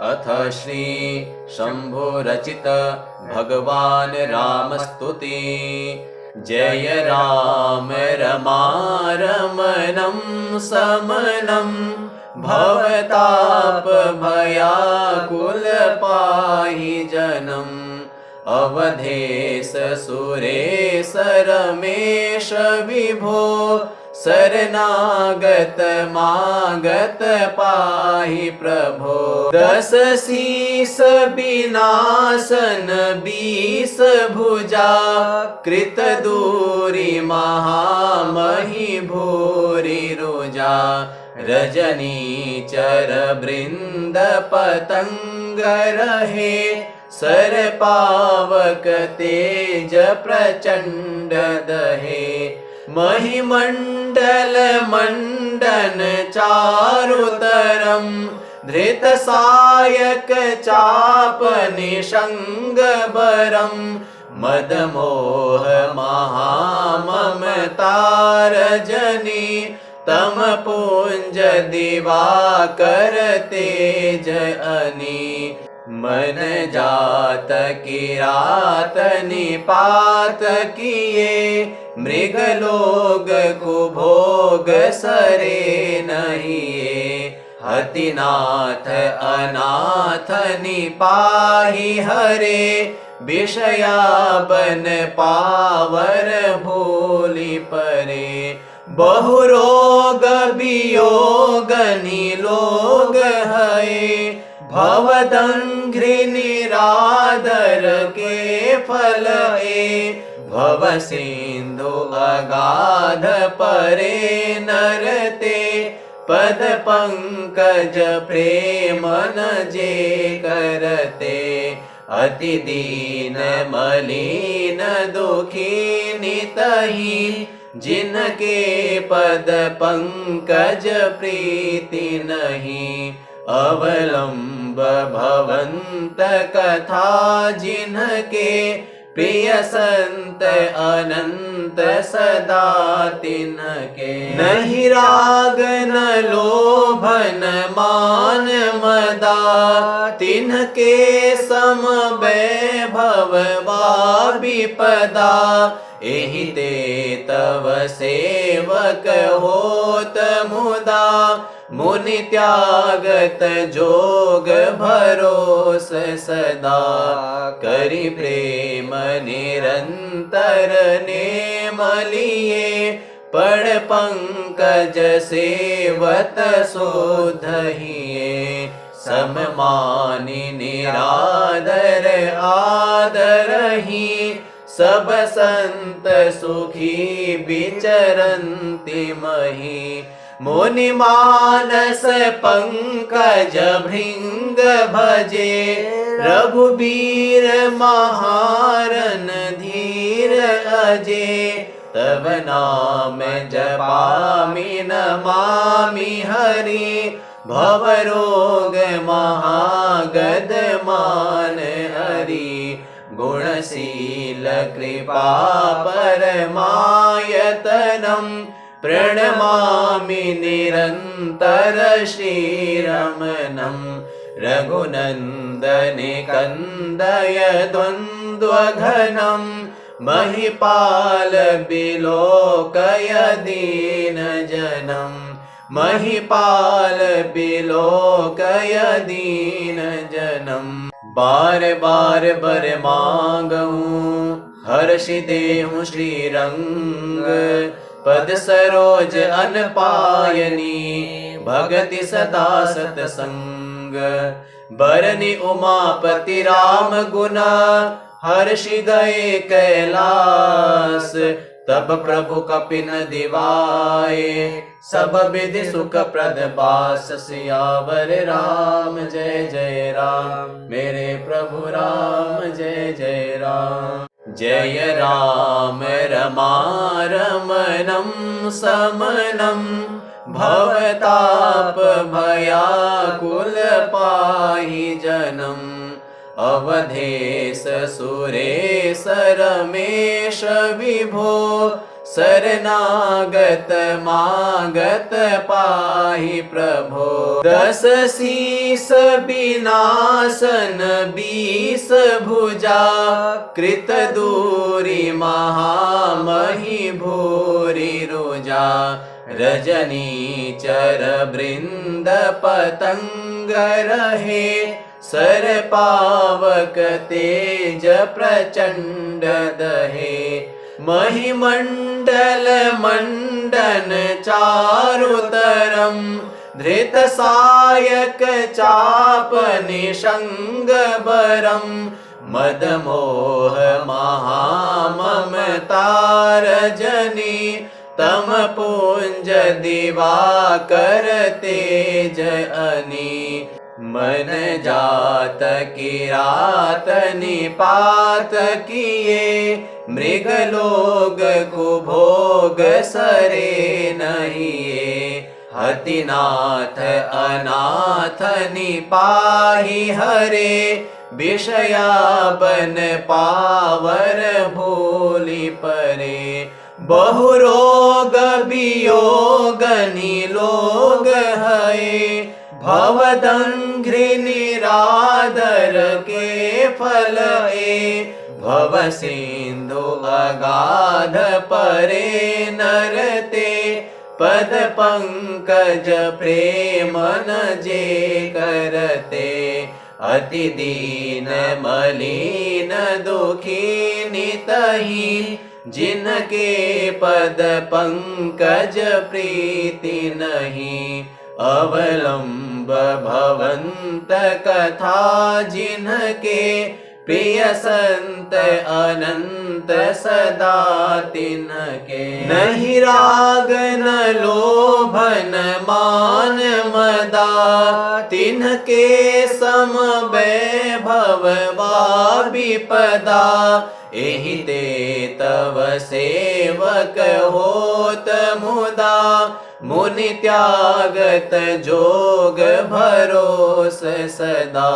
अथ श्री शंभो रचित भगवान राम स्तुति। जय राम रमारमणं समनं भवताप भयाकुल पाहि जनम्। अवधेश सुरेश रमेश विभो शरणागत मागत पाहि प्रभो। दस शीस विनाशन बीस भुजा कृत दूरी महामहि भूरि रुजा। रजनीचर वृंद पतंग रहे सर पावक तेज प्रचंड दहे। महिमंडल मंडन चारुतरम धृत सायक चाप निषंग बरम। मद मोह महाममतार जनी तम पुंज दिवाकर तेज अनी। मन जात किरात निपात किए मृगलोग कुभोग सरे नहिए। हतिनाथ अनाथ निपाहि हरे विषया बन पावर भूलि परे। बहुरोग वियोग निलोग है भवदंघ्रि निरादर के फल ए। भव सिंधु अगाध परे नरते पद पंकज प्रेम न जे करते। अति दीन मलिन दुखी नितहि जिनके पद पंकज प्रीति नहीं। अवलंब भवंत कथा जिनके प्रिय संत अनंत सदा तिनके। नहीं राग न लोभ न मान मदा तिनके सम वैभव वा विपदा। एहि ते तव सेवक होत मुदा मुनि त्यागत जोग भरोस सदा। करि प्रेम निरंतर नेम लिए पड़ पंकज सेवत शोधहिए। सममानि निरादर आदरहि सब संत सुखी विचरन्ति महि। मुनि मानस पंकज भृंग भजे रघुबीर महारन धीर अजे। तब नाम जपामि नमामि हरि भवरोग महागद मान हरि। गुणशील कृपा परमायतनम् प्रणमामि निरंतर श्रीरमणम्। रघुनंदन कंदय द्वंद्वघनम् महिपाल बिलोकय दीन जनम्। महिपाल बिलोकय दीन जनम्। बार बार बर मांगऊं हर्षि देहु श्रीरंग। पद सरोज अनपायनी भगति सदा सतसंग। बरनि उमापति राम गुना हर्षि गए कैलास। तब प्रभु कपिन दिवाए सब विधि सुख प्रद बास। सियावर राम जय जय राम मेरे प्रभु राम जय जय राम। जय राम रमारमणं समनं भवताप भयाकुल पाहि जनम्। अवधेश सुरेश रमेश विभो शरणागत मागत पाहि प्रभो। 10 शीस बिनासन 20 भुजा, कृत दूरी महामहि भूरि रुजा। रजनीचर वृंद पतंग रहे, सर पावक तेज प्रचंड दहे। महिमंडल मंडन चारुतरम, धृत सायक चाप निषंग बरम। मद मोह महाममता रजनी, तम पुंज दिवाकर तेज अनी। मन जात किरात निपात किए, मृग लोग कुभोग सरे नहिए। हतिनाथ अनाथ निपाहि हरे, विषया बन पावर भूलि परे। बहु रोग वियोग निलोग है, भवदंघ्रि निरादर के फल ए। भव सिंधु अगाध परे नरते, पद पंकज प्रेम न जे करते। अति दीन मलिन दुखी नितहि, जिनके पद पंकज प्रीति नहीं। अवलंब भवंत कथा जिनके, प्रिय संत अनंत सदा तिनके। नहीं राग न लोभ न मान मदा, तिनके सम वैभव वा विपदा। एहि ते तव सेवक होत मुदा, मुनि त्यागत जोग भरोस सदा।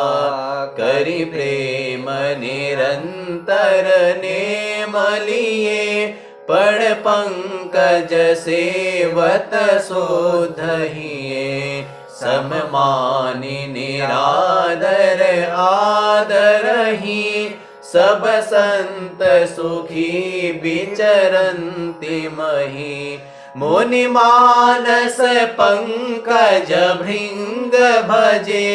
करि प्रेम निरंतर नेम लिए, पड़ पंकज सेवत शोधहिए। सम मानि निरादर आदरहि, सब संत सुखी विचरन्ति महि। मुनि मानस पंकज भृंग भजे,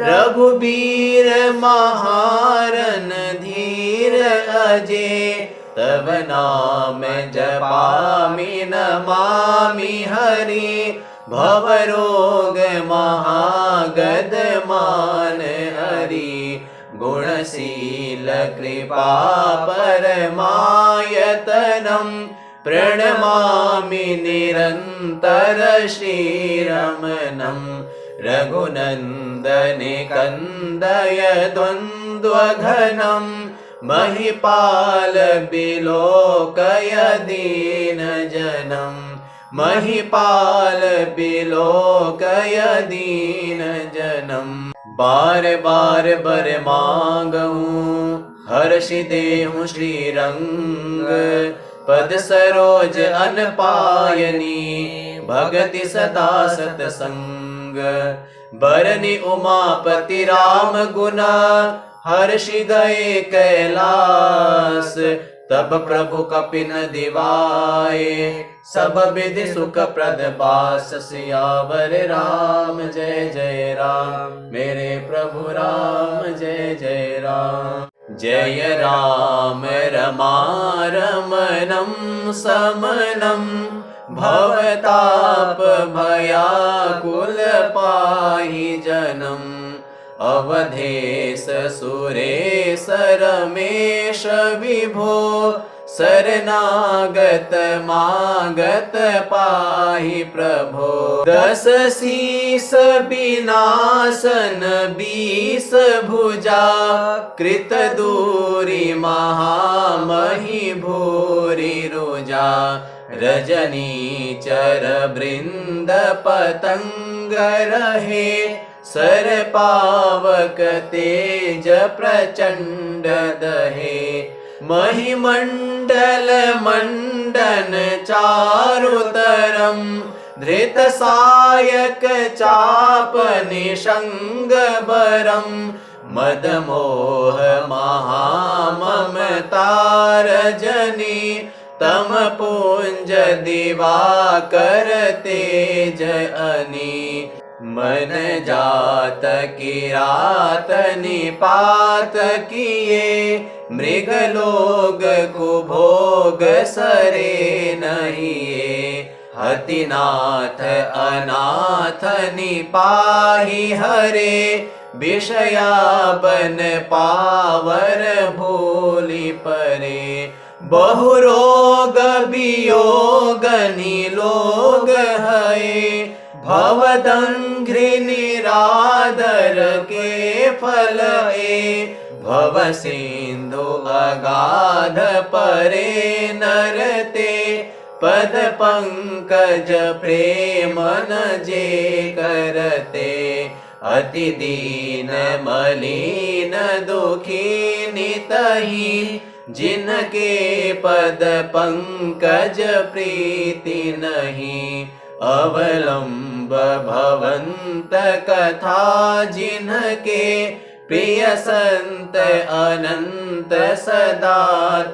रघुबीर महारन धीर अजे। तब नाम जपामि नमामि हरि, भवरोग महागद मान हरि। गुणशील कृपा परमायतनम, प्रणमामि निरंतर श्रीरमणं। रघुनंदन कंदय द्वंद्वघनं, महिपाल बिलोकय दीन जनम। महिपाल बिलोकय दीन जनम। बार बार बर मांगऊं, हर्षि देहूं श्रीरंग। पद सरोज अनपायनी, भगति सदा सतसंग। बरनि उमापति राम गुना, हर्षि गए कैलास। तब प्रभु कपिन दिवाए, सब विधि सुख प्रद बास। सियावर राम जय जय राम, मेरे प्रभु राम जय जय राम। जय राम रमा रमणं समनं, भवताप भयाकुल पाहि जनम। अवधेश सुरेश रमेश विभो, शरणागत मागत पाहि प्रभो। 10 शीस बिनासन 20 भुजा, कृत दूरी महामहि भूरि रुजा। रजनीचर वृंद पतंग रहे, सर पावक तेज प्रचंड दहे। महिमण्डल मण्डन चारुतरम् धृतसायक चाप निषङ्गबरम् मदमोह महाममतारजनी तम पुंज दिवाकर तेज अनी मन जात किरात निपात किए मृगलोग कुभोग सरे नहिए हतिनाथ अनाथ निपाहि हरे विषया बन पावर भूलि परे बहु रोग वियोग निलोग है भवदंघ्रि निरादर के फल भव सिंधु अगाध परे नरते पद पंकज प्रेम न जे करते अति दीन मलिन दुखी नितहि जिनके पद पंकज प्रीति नहीं अवलंब भवंत कथा जिनके प्रिय संत अनंत सदा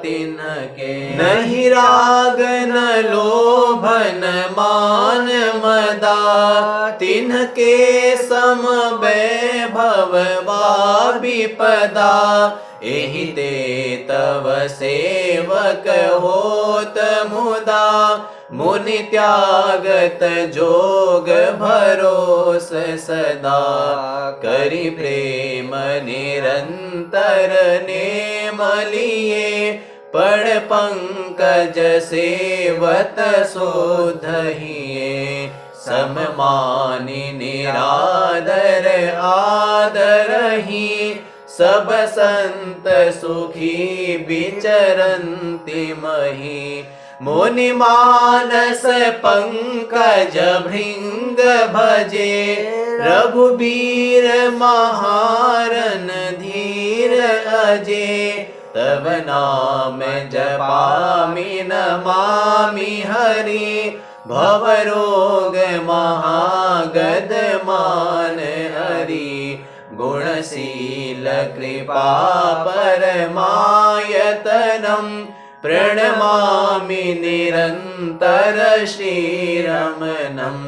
तिनके नहीं राग न लोभ न मान मदा तिनके सम वैभव विपदा एहि ते तव सेवक होत मुदा मुनि त्यागत जोग भरोस सदा करि प्रेम निरंतर नेम लिए पड़ पंकज सेवत शोधहिए सममानि निरादर आदरहि सब संत सुखी विचरन्ति महि मुनि मानस पंकज भृंग भजे रघुबीर महारन धीर अजे तब नाम जपामि नमामि हरि भवरोग महागद मान हरि गुणशील कृपा परमायतनम् प्रणमामि निरंतर श्रीरमणम्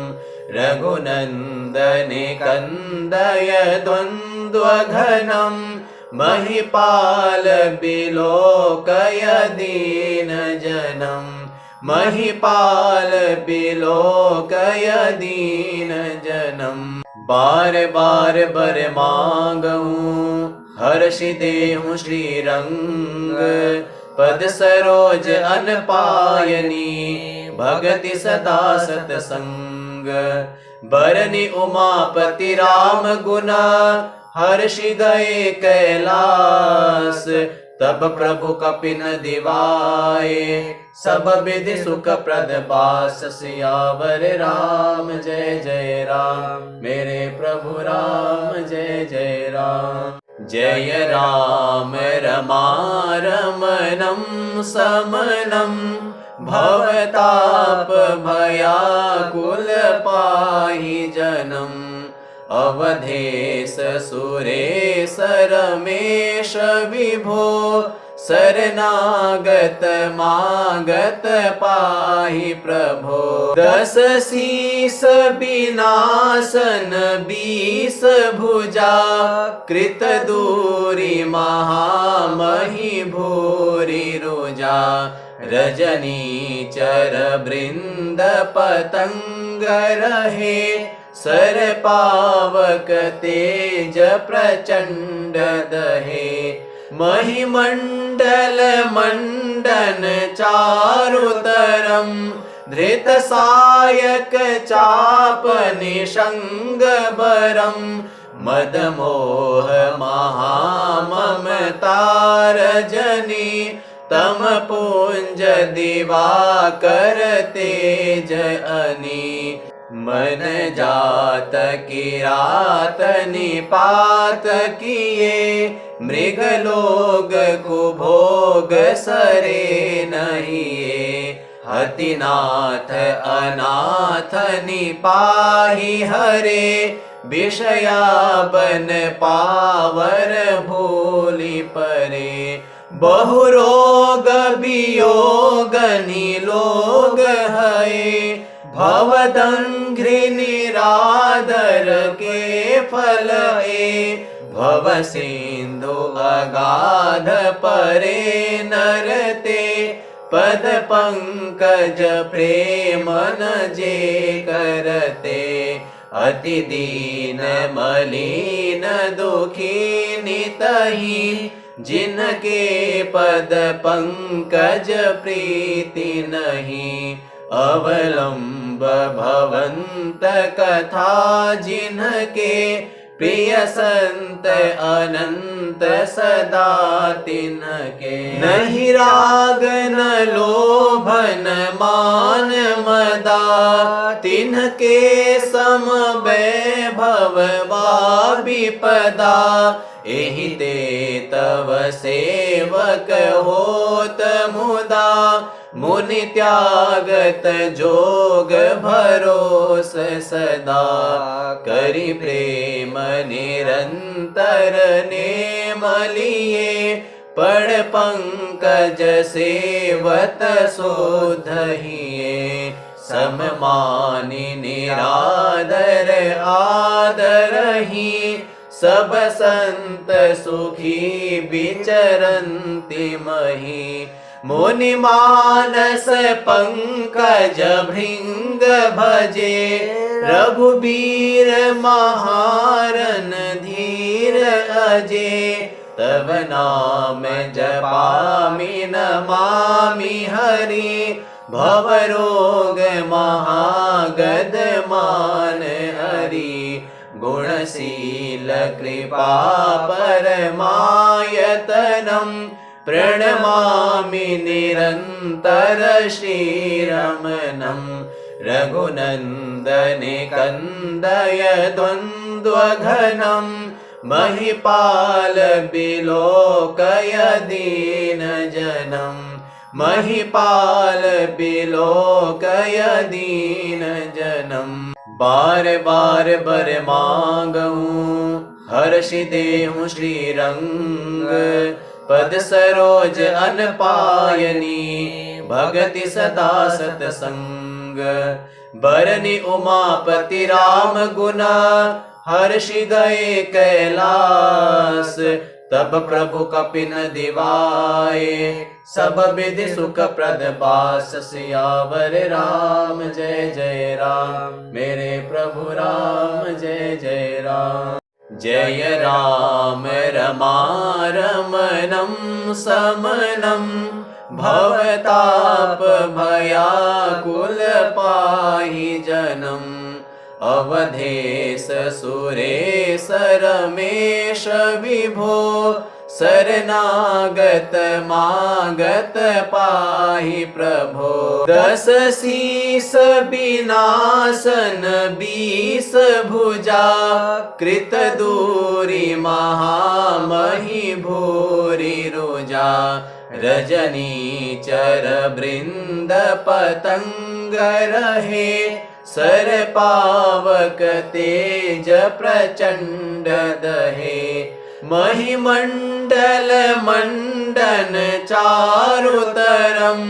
रघुनंदने कंदय द्वंद्वघनम् महिपाल बिलोकय दीन जनम् महिपाल बिलोकय दीन जनम् बार बार बर मांगऊं हर्षि देहु श्रीरंग पद सरोज अनपायनी भगति सदा सतसंग बरनि उमापति राम गुना हर्षि गए कैलास तब प्रभु कपिन दिवाए सब विधि सुख प्रद बास सियावर राम जय जय राम मेरे प्रभु राम जय जय राम जय राम रमारमणं समनं भवताप भयाकुल पाहि जनम् अवधेश सुरेश रमेश विभो शरणागत मागत पाहि प्रभो दस शीस विनाशन 20 भुजा कृत दूरी महामहि भूरि रुजा रजनीचर वृंद पतंग रहे सर पावक तेज प्रचंड दहे महिमंडल मंडन चारुतरम धृत सायक चाप निषंग बरम मदमोह महाममतारजनी तम पुंज दिवाकर तेज अनी मन जात किरात निपात किए, मृग लोग कुभोग सरे नहिए। हतिनाथ अनाथ निपाहि हरे, विषया बन पावर भूलि परे। बहु रोग वियोग निलोग है, भवदंघ्रि निरादर के फल ए। भव सिंधु अगाध परे नरते, पद पंकज प्रेम न जे करते। अति दीन मलिन दुखी नितहि, जिनके पद पंकज प्रीति नहीं। अवलंब भवंत कथा जिनके, प्रिय संत अनंत सदा तिनके। नहीं राग न लोभ न मान मदा, तिनके सम वैभव वा विपदा। एहि ते तव सेवक होत मुदा, मुनि त्यागत जोग भरोस सदा। करि प्रेम निरंतर नेम लिए, पड़ पंकज सेवत शोधहिए। सम मानि निरादर आदरहि, सब संत सुखी विचरन्ति महि। मुनि मानस पंकज भृंग भजे, रघुबीर महारन धीर अजे। तब नाम जपामि नमामि हरि, भवरोग महागद मान हरि। गुणशील कृपा परमायतनम्, प्रणमामि निरन्तर श्रीरमणम्। रघुनन्दने कन्दय द्वन्द्वघनम्, महिपाल बिलोकय दीनजनम्। महिपाल बिलोकय दीनजनम्। बार बार बर मांगऊं, हर्षि देहु श्रीरंग। पद सरोज अन पायनी, भगति सदा सतसंग। बरनि उमापति राम गुना, हर्षि गए कैलास। तब प्रभु कपिन दिवाए, सब विधि सुख प्रद बास। सियावर राम जय जय राम, मेरे प्रभु राम जय जय राम। जय राम रमारमणं समनं, भवताप भयाकुल पाहि जनम्। अवधेश सुरेश रमेश विभो, शरणागत मागत पाहि प्रभो। दस शीस विनाशन बीस भुजा, कृत दूरी महामहि भूरि रुजा। रजनीचर वृंद पतंग रहे, सर पावक तेज प्रचंड दहे। महिमंडल मंडन चारुतरम,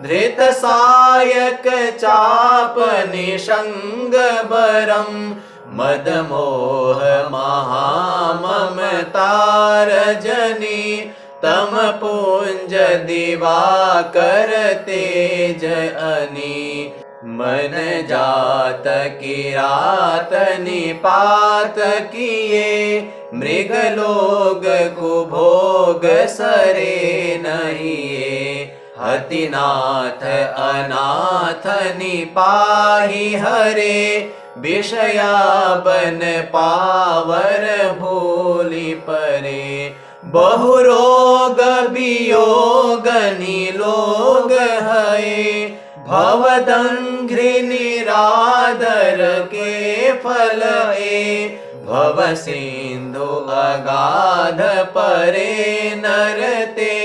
धृत सायक चाप निषंग बरम। मद मोह महाममतार जनी, तम पुंज दिवाकर तेज अनी। मन जात किरात निपात किए, मृग लोग कुभोग सरे नहिए। हतिनाथ अनाथ निपाहि हरे, विषया बन पावर भूलि परे। बहु रोग वियोग निलोग है, भवदंघ्रि निरादर के फल ए, भव सिंधु अगाध परे नरते,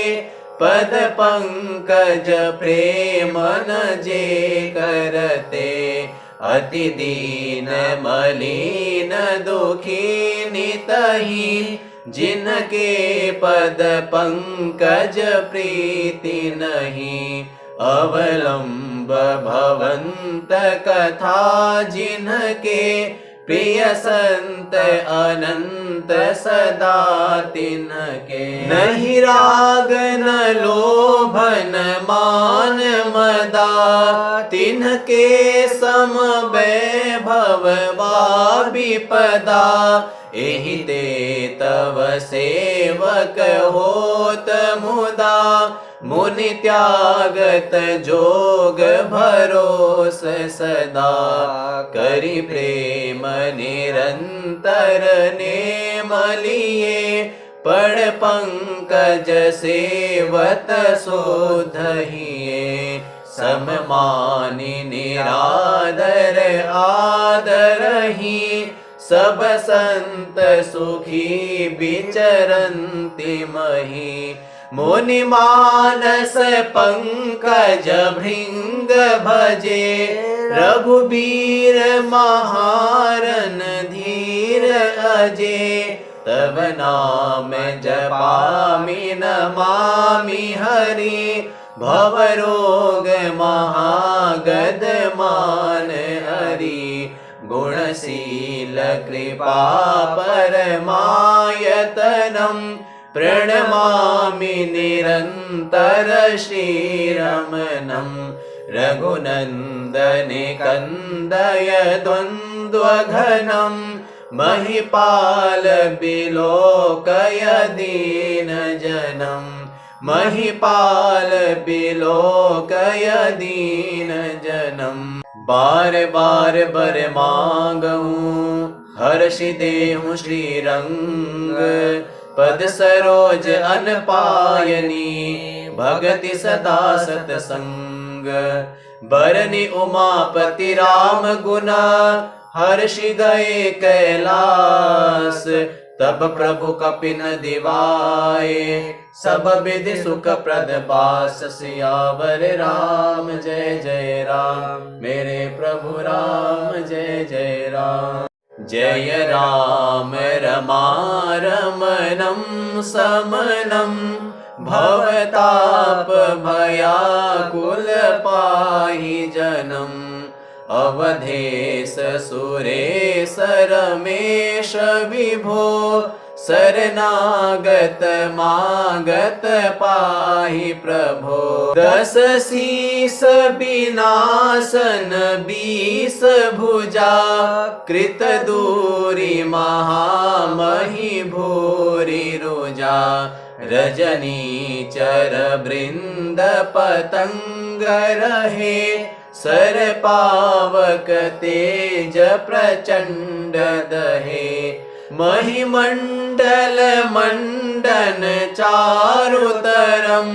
पद पंकज प्रेमन जे करते, अति दीन मलिन दुखी नितहि, जिनके पद पंकज प्रीति नहीं, अवलंब भवंत कथा जिनके, प्रिय संत अनंत सदा तिनके, नहीं राग न लोभ न मान मदा, तिनके सम वैभव विपदा, एहि ते तव सेवक होत मुदा, मुनि त्यागत जोग भरोस सदा, करि प्रेम निरंतर नेम लिए, पड़ पंकज सेवत शोधहिए, सम मानि निरादर आदरहि, सब संत सुखी विचरन्ति महि, मुनि मानस पंकज भृंग भजे, रघुबीर महारन धीर अजे, तब नाम जपामि नमामि हरि, भवरोग महागद मान हरि, गुणशील कृपा परमायतनम्, प्रणमामि निरन्तर श्रीरमणम्, रघुनन्दने कन्दय द्वन्द्वघनम्, महिपाल बिलोकय दीनजनम्, महिपाल बिलोकय दीनजनम्, बार बार बर मांगऊं हर्षि देहु श्रीरंग, पद सरोज अन पायनी, भगति सदा सतसंग, बरनि उमापति राम गुना, हर्षि गए कैलास, तब प्रभु कपिन दिवाए, सब विधि सुख प्रद बास, सियावर राम जय जय राम, मेरे प्रभु राम जय जय राम, जय राम रमारमणं समनं, भवताप भयाकुल पाहि जनम्, अवधेश सुरेश रमेश विभो, शरणागत मागत पाहि प्रभो, दस शीस विनाशन बीस भुजा, कृत दूरी महामहि भूरि रुजा, रजनीचर बृंद पतंग रहे, सर पावक तेज प्रचंड दहे, महिमंडल मंडन चारुतरम,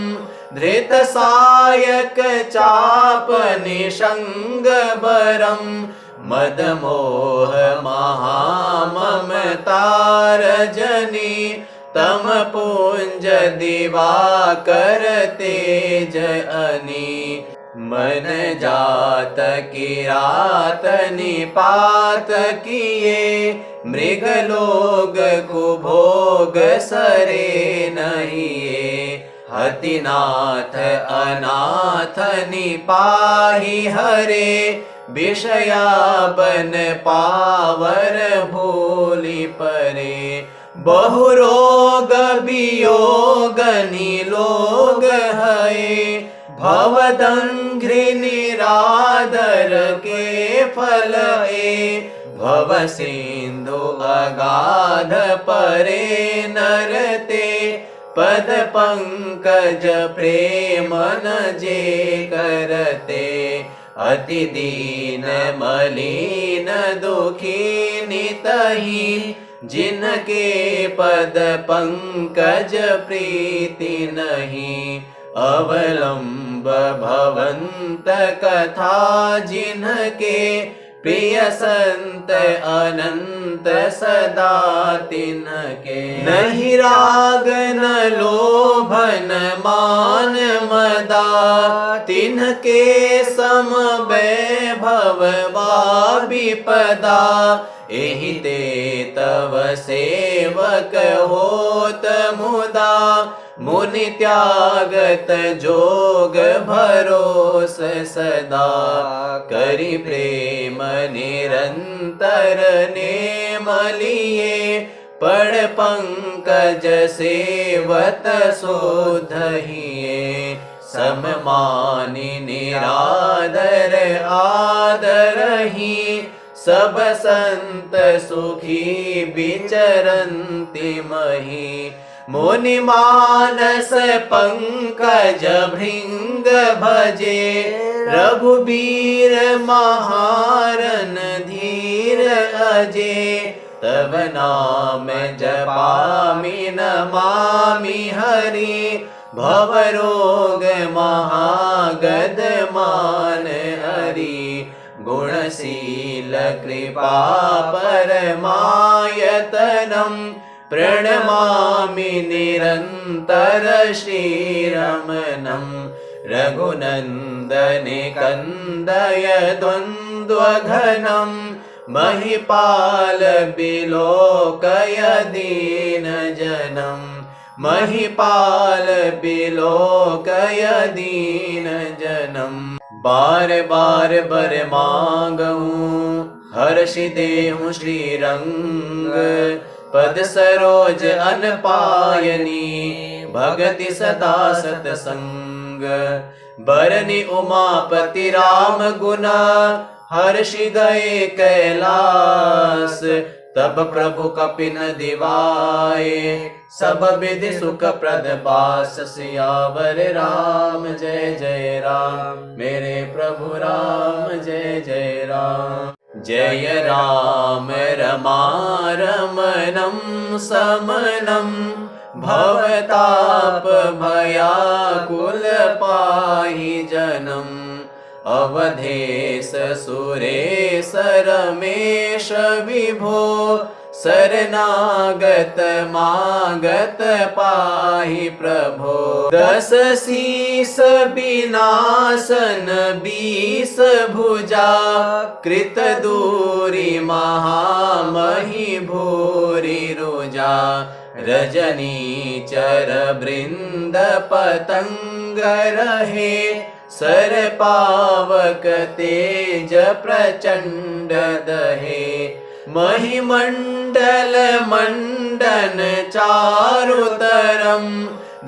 धृत सायक चाप निषंग बरम, मद मोह महाममतार जनी, तम पुंज दिवाकर तेज अनी, मन जात किरात निपात किए, मृग लोग कुभोग सरे नहिए, हतिनाथ अनाथ निपाहि हरे, विषया बन पावर भूलि परे, बहुरोग वियोग निलोग है, भवदंघ्रि निरादर के फल ए, भव सिंधु अगाध परे नरते, पद पंकज प्रेमन जे करते, अति दीन मलिन दुखी नितहि, जिनके पद पंकज प्रीति नहीं, अवलंब भवंत कथा जिनके, प्रिय संत अनंत सदा तिनके। नहीं राग न लोभ न मान मदा, तिनके सम वैभव वा विपदा। एहि ते तव सेवक होत मुदा, मुनि त्यागत जोग भरोस सदा। करि प्रेम निरंतर नेम लिए, पड़ पंकज सेवत शोधहिए। सम मानि निरादर आदरहि, सब संत सुखी विचरन्ति महि। मुनि मानस पंकज भृंग भजे, रघुबीर महारन धीर अजे। तब नाम जपामि नमामि हरि, भवरोग महागद मान हरि। गुणशील कृपा परमायतनम्, प्रणमामि निरन्तर श्रीरमणम्। रघुनन्दने कन्दय द्वन्द्वघनम्, महिपाल बिलोकय दीनजनम्। महिपाल बिलोकय दीनजनम्। बार बार बर मांगऊं, हर्षि देहूं श्रीरंग। पद सरोज अन पायनी, भगति सदा सतसंग। बरनि उमापति राम गुना, हर्षि गए कैलास। तब प्रभु कपिन दिवाए, सब विधि सुख प्रद बास। सियावर राम जय जय राम, मेरे प्रभु राम जय जय राम। जय राम रमारमणं समनं, भवताप भयाकुल पाहि जनम्। अवधेश सुरेश रमेश विभो, शरणागत मागत पाहि प्रभो। दस शीस विनाशन बीस भुजा, कृत दूरी महामहि भूरि रुजा। रजनीचर वृंद पतंग रहे, सर पावक तेज प्रचंड दहे। महिमंडल मंडन चारुतरम,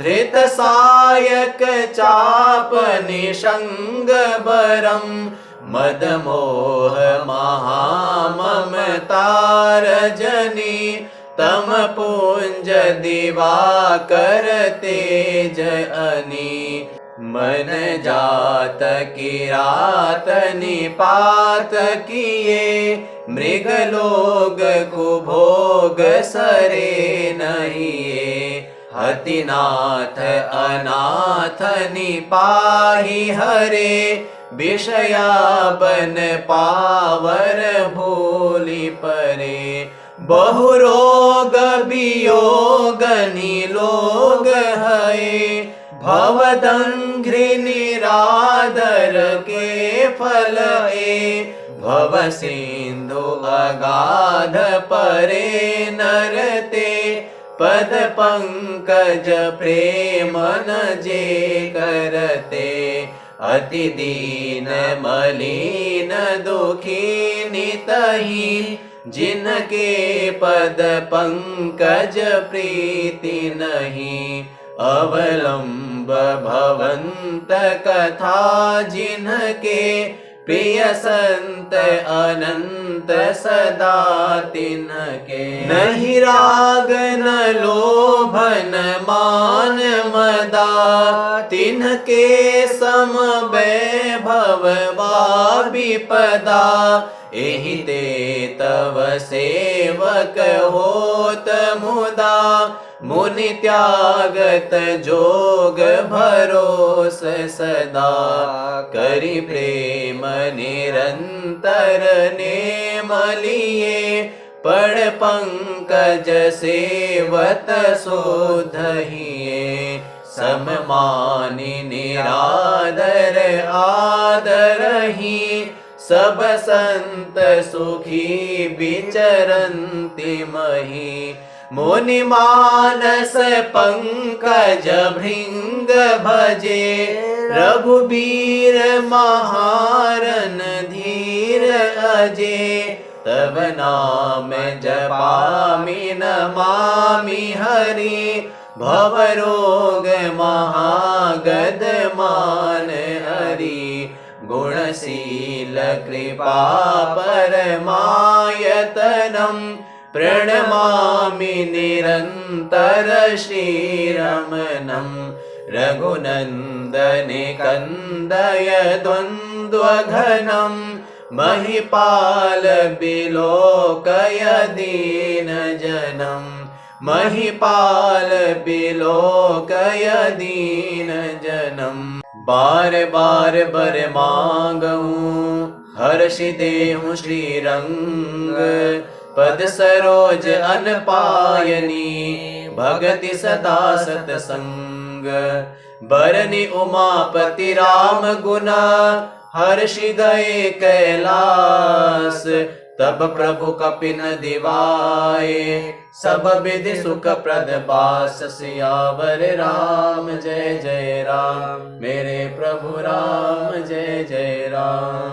धृत सायक चाप निषंग बरम। मद मोह महाममता रजनी, तम पुंज दिवाकर तेज अनी। मन जात किरात निपात किए, मृग लोग कुभोग सरे नहिए। हतिनाथ अनाथ निपाहि हरे, विषया बन पावर भूलि परे। बहु रोग वियोग निलोग है, भवदंघ्रि निरादर के फल ए। भव सिंधु अगाध परे नरते, पद पंकज प्रेम न जे करते। अति दीन मलिन दुखी नितहि, जिनके पद पंकज प्रीति नहीं। अवलंब भवंत कथा जिनके, प्रिय संत अनंत सदा तिनके। नहीं राग न लोभ न मान मदा, तिनके सम वैभव वा विपदा। एहि ते तव सेवक होत मुदा, मुनि त्यागत जोग भरोस सदा, करि प्रेम निरंतर नेम लिए, पड़ पंकज सेवत सोधहिए, सम मानि निरादर आदरहि, सब संत सुखी विचरन्ति महि, मुनि मानस पंकज भृंग भजे, रघुबीर महारन धीर अजे, तब नाम जपामि नमामि हरि, भवरोग महागद मान हरि, गुणशील कृपा परमायतनम्, प्रणमामि निरन्तर श्रीरमणम्, रघुनन्दने कन्दय द्वन्द्वघनम्, महिपाल बिलोकय दीनजनम्, महिपाल बिलोकय दीनजनम्। बार बार बर मांगऊं, हर्षि देहूं श्रीरंग, पद सरोज अन पायनी, भगति सदा सतसंग, बरनि उमापति राम गुना, हर्षि गए कैलास, तब प्रभु कपिन दिवाए, सब विधि सुख प्रद बास, सियावर राम जय जय राम, मेरे प्रभु राम जय जय राम।